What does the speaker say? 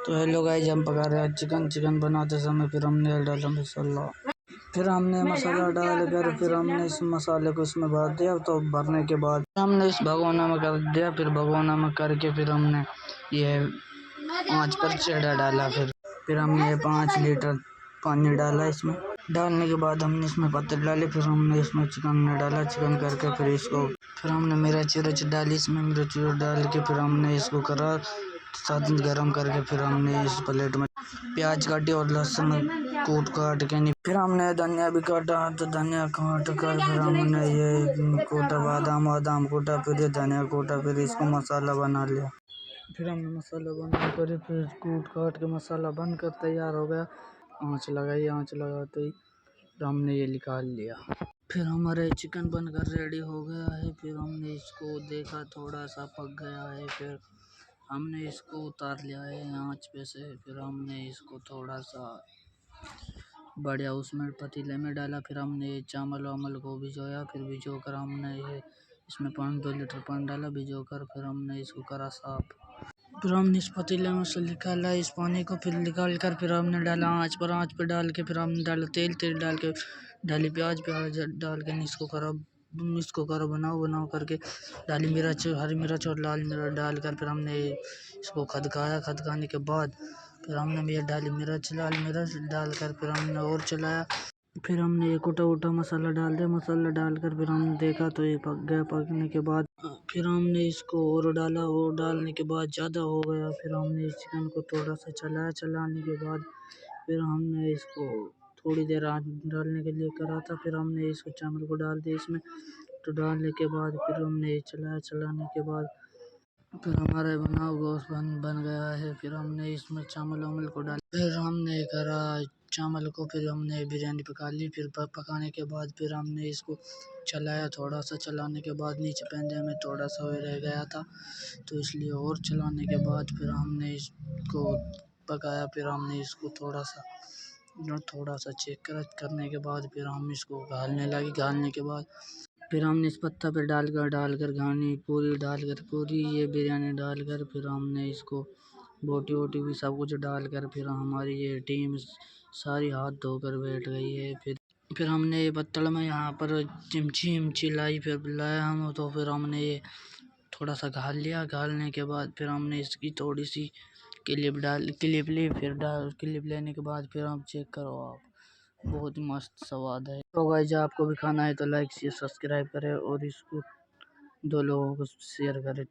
तो hello guys, हम पका रहे हैं चिकन बनाते समय फिर हमने डाला मसाला। फिर हमने मसाला डालकर फिर हमने इस मसाले को इसमें भर दिया। तो भरने के बाद हमने इस भगोना में कर दिया। फिर भगोना में करके फिर हमने ये आंच पर चढ़ा डाला। फिर हमने 5 लीटर पानी डाला। इसमें डालने के बाद हमने इसमें पत्ते डाले। फिर हमने इसमें चिकन डाला। चिकन करके फिर हमने मिर्च डाली। इसमें मिर्च डाल के फिर हमने इसको करा साथ गरम करके फिर हमने इस प्लेट में प्याज काटी और लहसुन काट के नहीं। फिर हमने धनिया भी काटा। तो धनिया काट कर फिर हमने ये कोटा बादाम कोटा, फिर ये धनिया कोटा, फिर इसको मसाला बना लिया। फिर हमने मसाला बना कर फिर कूट काट के मसाला बनकर तैयार हो गया। आँच लगाई, आँच लगाते ही फिर हमने ये निकाल लिया। फिर हमारे चिकन बनकर रेडी हो गया है। फिर हमने इसको देखा, थोड़ा सा पक गया है। फिर हमने इसको उतार लिया है आँच पे से। फिर हमने इसको थोड़ा सा बढ़िया उसमें पतीले में डाला। फिर हमने चावल वावल को भिजोया। फिर भिजो कर हमने ये इसमें 2 लीटर पानी डाला भिजो कर। फिर हमने इसको करा साफ। फिर हमने इस पतीले में से निकाला इस पानी को। फिर निकाल कर फिर हमने डाला आँच पर डाल के। फिर हमने डाला तेल डाल के डाली प्याज डाल के इसको करो बनाओ करके डाली हरी मिर्च और लाल मिर्च डाल कर फिर हमने इसको खदकाने के बाद फिर हमने ये डाली लाल मिर्च डाल कर फिर हमने और चलाया। फिर हमने ये कुटा मसाला डाल दिया। मसाला डालकर फिर हमने देखा तो ये पक गया। पकने के बाद फिर हमने इसको और डाला और डालने के बाद ज़्यादा हो गया। फिर हमने इस चिकन को थोड़ा सा चलाने के बाद फिर हमने इसको थोड़ी देर डालने के लिए करा था। फिर हमने इसको चावल को डाल दिया इसमें। तो डालने के बाद फिर हमने चलाने के बाद फिर हमारा बना गोश्त बन गया है। फिर हमने इसमें चावल को डाल फिर हमने करा चावल को। फिर हमने बिरयानी पका ली। फिर पकाने के बाद फिर हमने इसको चलाया। थोड़ा सा चलाने के बाद नीचे पैंदे में थोड़ा सा रह गया था, तो इसलिए और चलाने के बाद फिर हमने इसको पकाया। फिर हमने इसको थोड़ा सा चेक करने के बाद फिर हम इसको गालने के बाद फिर हमने इस पत्ता पे डालकर पूरी ये बिरयानी डालकर फिर हमने इसको बोटी भी सब कुछ डालकर फिर हमारी ये टीम सारी हाथ धोकर बैठ गई है। फिर हमने ये पत्तल में यहाँ पर चिमची लाई। फिर लाया हम तो फिर हमने ये थोड़ा सा गालने के बाद फिर हमने इसकी थोड़ी सी क्लिप ली। फिर क्लिप लेने के बाद फिर हम चेक करो आप, बहुत ही मस्त स्वाद है। तो गाइस आपको भी खाना है तो लाइक शेयर सब्सक्राइब करें और इसको 2 लोगों को शेयर करें।